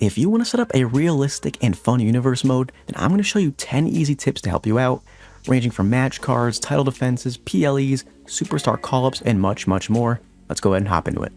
If you want to set up a realistic and fun universe mode, then I'm going to show you 10 easy tips to help you out, ranging from match cards, title defenses, PLEs, superstar call-ups, and much, much more. Let's go ahead and hop into it.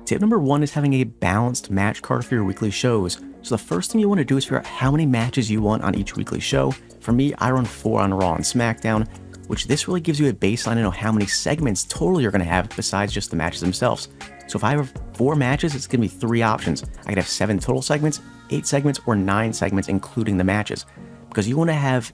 Tip number 1 is having a balanced match card for your weekly shows. So the first thing you want to do is figure out how many matches you want on each weekly show. For me, I run 4 on Raw and SmackDown, which this really gives you a baseline to know how many segments total you're going to have besides just the matches themselves. So if I have 4 matches, it's going to be 3 options. I could have 7 total segments, 8 segments, or 9 segments, including the matches. Because you want to have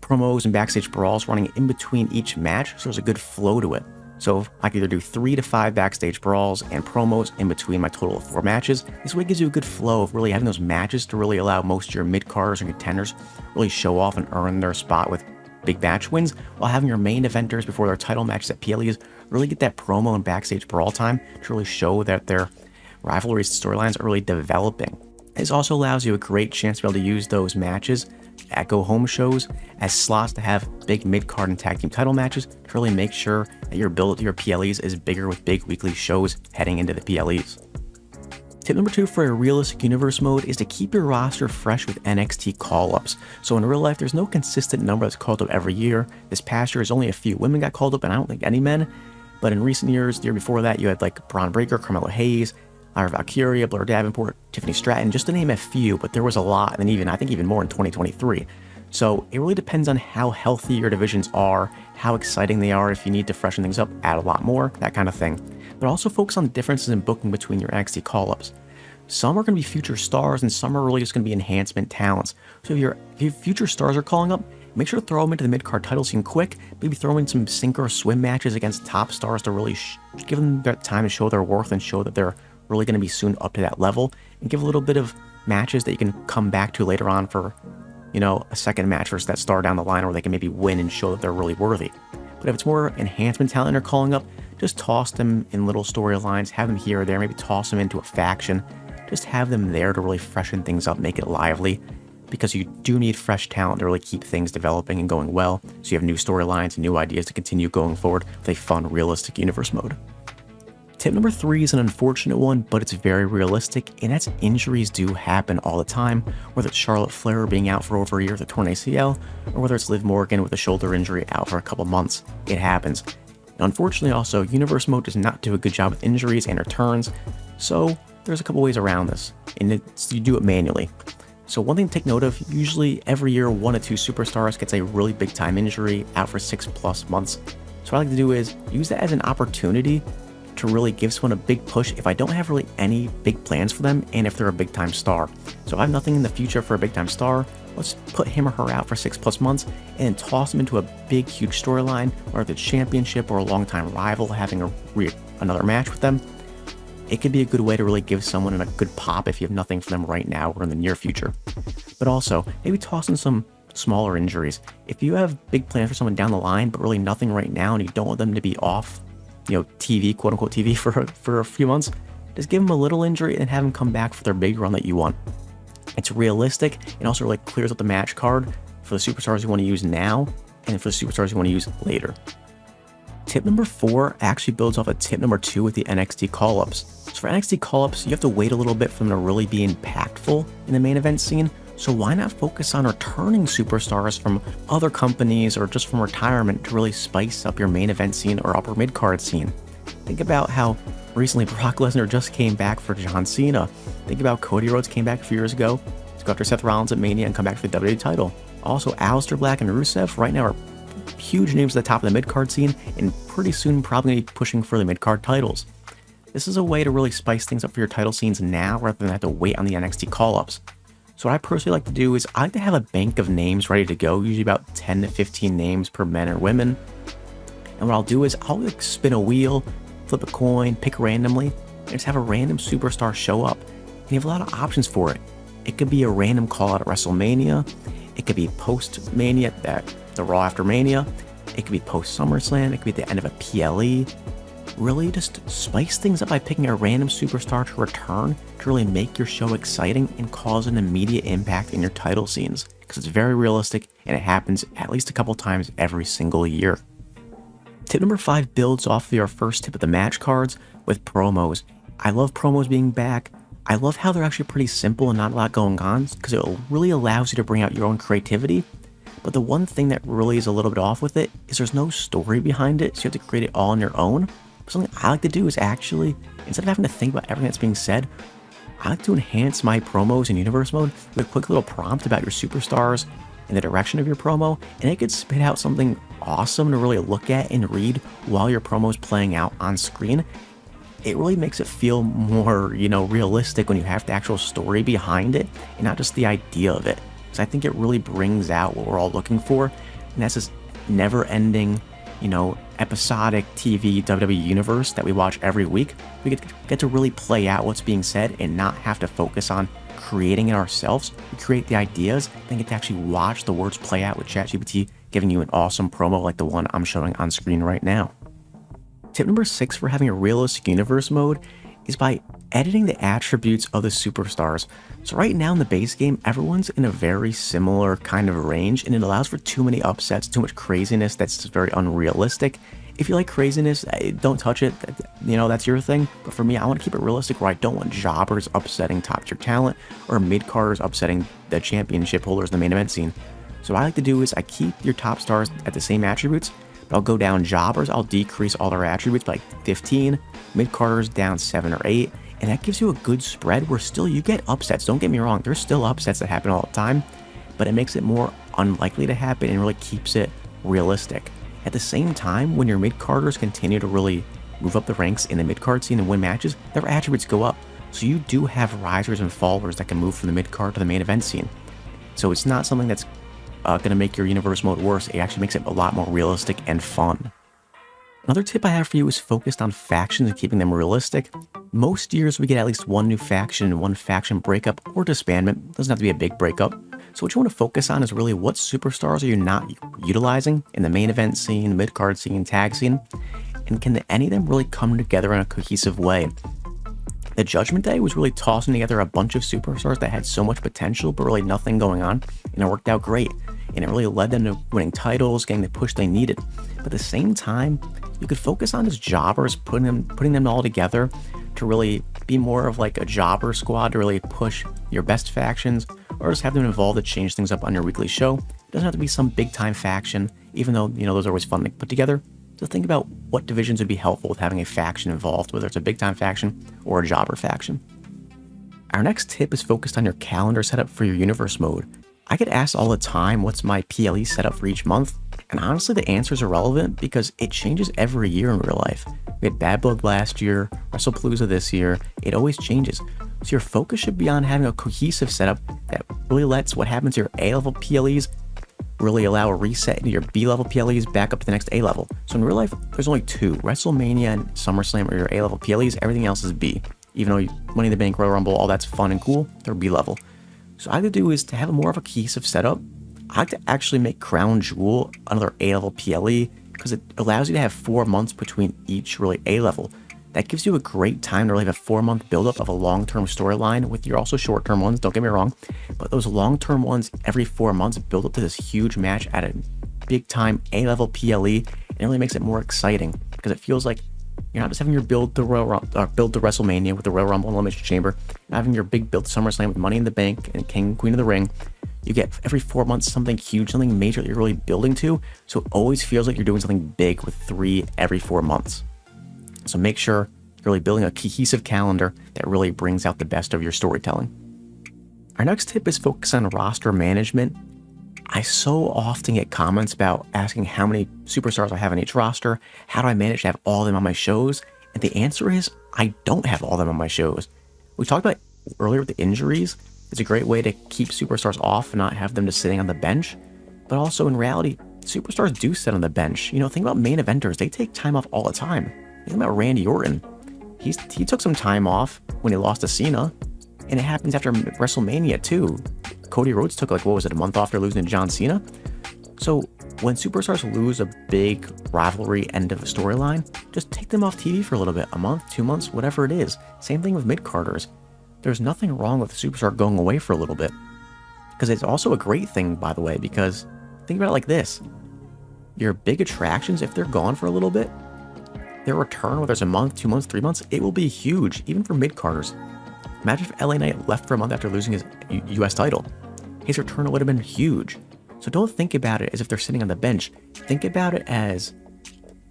promos and backstage brawls running in between each match, so there's a good flow to it. So I could either do 3 to 5 backstage brawls and promos in between my total of 4 matches. This way gives you a good flow of really having those matches to really allow most of your mid-carders and contenders really show off and earn their spot with big match wins, while having your main eventers before their title matches at PLEs really get that promo and backstage brawl time to really show that their rivalries storylines are really developing. This also allows you a great chance to be able to use those matches at go-home shows as slots to have big mid-card and tag team title matches to really make sure that your build to your PLEs is bigger with big weekly shows heading into the PLEs. Tip number 2 for a realistic universe mode is to keep your roster fresh with NXT call-ups. So in real life, there's no consistent number that's called up every year. This past year, only a few women got called up, and I don't think any men. But in recent years, the year before that, you had like Braun Breaker, Carmelo Hayes, Lyra Valkyria, Blair Davenport, Tiffany Stratton, just to name a few, but there was a lot, and I think even more in 2023. So it really depends on how healthy your divisions are, how exciting they are. If you need to freshen things up, add a lot more, that kind of thing. But also focus on the differences in booking between your NXT call-ups. Some are going to be future stars, and some are really just going to be enhancement talents. So if your future stars are calling up, make sure to throw them into the mid-card title scene quick. Maybe throw in some sink or swim matches against top stars to really give them that time to show their worth and show that they're really going to be soon up to that level, and give a little bit of matches that you can come back to later on for, a second match versus that star down the line where they can maybe win and show that they're really worthy. But if it's more enhancement talent they're calling up, just toss them in little storylines, have them here or there, maybe toss them into a faction. Just have them there to really freshen things up, make it lively, because you do need fresh talent to really keep things developing and going well, so you have new storylines and new ideas to continue going forward with a fun, realistic universe mode. Tip number 3 is an unfortunate one, but it's very realistic, and that's injuries do happen all the time, whether it's Charlotte Flair being out for over a year with a torn ACL, or whether it's Liv Morgan with a shoulder injury out for a couple months. It happens. And unfortunately also, universe mode does not do a good job with injuries and returns, so there's a couple ways around this, and you do it manually. So one thing to take note of, usually every year 1 to 2 superstars gets a really big time injury out for 6+ months. So what I like to do is use that as an opportunity to really give someone a big push if I don't have really any big plans for them and if they're a big time star. So if I have nothing in the future for a big time star, let's put him or her out for 6+ months and then toss them into a big huge storyline, whether it's championship or a longtime rival having another match with them. It could be a good way to really give someone a good pop if you have nothing for them right now or in the near future. But also, maybe toss in some smaller injuries. If you have big plans for someone down the line, but really nothing right now, and you don't want them to be off, TV, quote unquote TV for a few months, just give them a little injury and have them come back for their big run that you want. It's realistic and also really clears up the match card for the superstars you want to use now and for the superstars you want to use later. Tip number 4 actually builds off of tip number 2 with the NXT call-ups. So for NXT call-ups, you have to wait a little bit for them to really be impactful in the main event scene. So why not focus on returning superstars from other companies or just from retirement to really spice up your main event scene or upper mid-card scene? Think about how recently Brock Lesnar just came back for John Cena. Think about Cody Rhodes came back a few years ago to go after Seth Rollins at Mania and come back for the WWE title. Also, Aleister Black and Rusev right now are huge names at the top of the mid-card scene, and pretty soon probably be pushing for the mid-card titles. This is a way to really spice things up for your title scenes now rather than have to wait on the NXT call-ups. So what I personally like to do is I like to have a bank of names ready to go, usually about 10 to 15 names per men or women. And what I'll do is I'll spin a wheel, flip a coin, pick randomly, and just have a random superstar show up. And you have a lot of options for it. It could be a random call out at WrestleMania. It could be post-Mania, the Raw after Mania. It could be post-SummerSlam. It could be at the end of a PLE. Really just spice things up by picking a random superstar to return to really make your show exciting and cause an immediate impact in your title scenes, because it's very realistic and it happens at least a couple times every single year. Tip number 5 builds off of your first tip of the match cards with promos. I love promos being back, I love how they're actually pretty simple and not a lot going on because it really allows you to bring out your own creativity. But the one thing that really is a little bit off with it is there's no story behind it, so you have to create it all on your own. But something I like to do is actually, instead of having to think about everything that's being said, I like to enhance my promos in universe mode with a quick little prompt about your superstars and the direction of your promo, and it could spit out something awesome to really look at and read while your promo is playing out on screen. It really makes it feel more, realistic when you have the actual story behind it and not just the idea of it. Because I think it really brings out what we're all looking for, and that's this never-ending, episodic TV WWE universe that we watch every week. We get to really play out what's being said and not have to focus on creating it ourselves. We create the ideas, then get to actually watch the words play out with ChatGPT, giving you an awesome promo like the one I'm showing on screen right now. Tip number 6 for having a realistic universe mode is by editing the attributes of the superstars. So right now in the base game, everyone's in a very similar kind of range, and it allows for too many upsets, too much craziness that's very unrealistic. If you like craziness, don't touch it, that's your thing. But for me, I want to keep it realistic where I don't want jobbers upsetting top tier talent or mid-carders upsetting the championship holders in the main event scene. So what I like to do is I keep your top stars at the same attributes, but I'll go down jobbers, I'll decrease all their attributes by like 15, mid-carders down 7 or 8, and that gives you a good spread where still you get upsets. Don't get me wrong, there's still upsets that happen all the time, but it makes it more unlikely to happen and really keeps it realistic. At the same time, when your mid-carders continue to really move up the ranks in the mid-card scene and win matches, their attributes go up. So you do have risers and fallers that can move from the mid-card to the main event scene. So it's not something that's going to make your universe mode worse. It actually makes it a lot more realistic and fun. Another tip I have for you is focused on factions and keeping them realistic. Most years we get at least one new faction and one faction breakup or disbandment. It doesn't have to be a big breakup. So what you want to focus on is really what superstars are you not utilizing in the main event scene, mid-card scene, tag scene, and can any of them really come together in a cohesive way? The Judgment Day was really tossing together a bunch of superstars that had so much potential but really nothing going on, and it worked out great. And it really led them to winning titles, getting the push they needed. But at the same time, you could focus on just jobbers, putting them all together to really be more of like a jobber squad to really push your best factions, or just have them involved to change things up on your weekly show. It doesn't have to be some big time faction, even though, those are always fun to put together. So think about what divisions would be helpful with having a faction involved, whether it's a big time faction or a jobber faction. Our next tip is focused on your calendar setup for your universe mode. I get asked all the time what's my PLE setup for each month, and honestly the answer is irrelevant because it changes every year in real life. We had Bad Blood last year, WrestlePalooza this year, it always changes. So your focus should be on having a cohesive setup that really lets what happens to your A-level PLEs really allow a reset into your B-level PLEs back up to the next A-level. So in real life, there's only 2. WrestleMania and SummerSlam are your A-level PLEs, everything else is B. Even though Money in the Bank, Royal Rumble, all that's fun and cool, they're B-level. So what I like to do is to have a more of a cohesive setup. I like to actually make Crown Jewel another A-level PLE because it allows you to have 4 months between each really A-level. That gives you a great time to really have a 4-month buildup of a long-term storyline with your also short-term ones, don't get me wrong. But those long-term ones every 4 months build up to this huge match at a big-time A-level PLE, and it really makes it more exciting because it feels like you're not just having your build to WrestleMania with the Royal Rumble and Elimination Chamber, you're having your big build to SummerSlam with Money in the Bank and King and Queen of the Ring. You get every 4 months something huge, something major that you're really building to, so it always feels like you're doing something big with 3 every 4 months. So make sure you're really building a cohesive calendar that really brings out the best of your storytelling. Our next tip is focus on roster management. I so often get comments about asking how many superstars I have on each roster, how do I manage to have all of them on my shows, and the answer is I don't have all of them on my shows. We talked about earlier with the injuries. It's a great way to keep superstars off and not have them just sitting on the bench, but also in reality, superstars do sit on the bench. Think about main eventers, they take time off all the time. Think about Randy Orton. He took some time off when he lost to Cena, and it happens after WrestleMania too. Cody Rhodes took a month off after losing to John Cena. So when superstars lose a big rivalry end of a storyline, just take them off TV for a little bit, a month, 2 months, whatever it is. Same thing with mid-carders. There's nothing wrong with a superstar going away for a little bit. Because it's also a great thing, by the way, because think about it like this. Your big attractions, if they're gone for a little bit, their return, whether it's a month, 2 months, 3 months, it will be huge, even for mid-carders. Imagine if LA Knight left for a month after losing his US title. His return would have been huge. So don't think about it as if they're sitting on the bench. Think about it as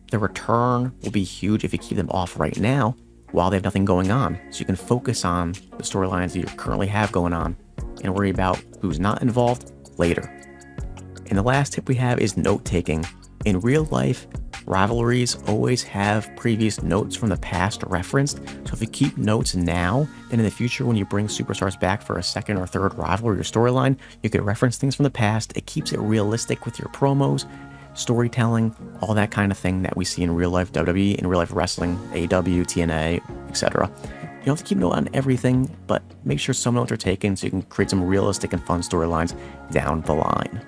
the return will be huge if you keep them off right now while they have nothing going on. So you can focus on the storylines that you currently have going on and worry about who's not involved later. And the last tip we have is note-taking. In real life, rivalries always have previous notes from the past referenced, so if you keep notes now, then in the future when you bring superstars back for a second or third rivalry or storyline, you could reference things from the past. It keeps it realistic with your promos, storytelling, all that kind of thing that we see in real life WWE, in real life wrestling, AEW, TNA, etc. You don't have to keep note on everything, but make sure some notes are taken so you can create some realistic and fun storylines down the line.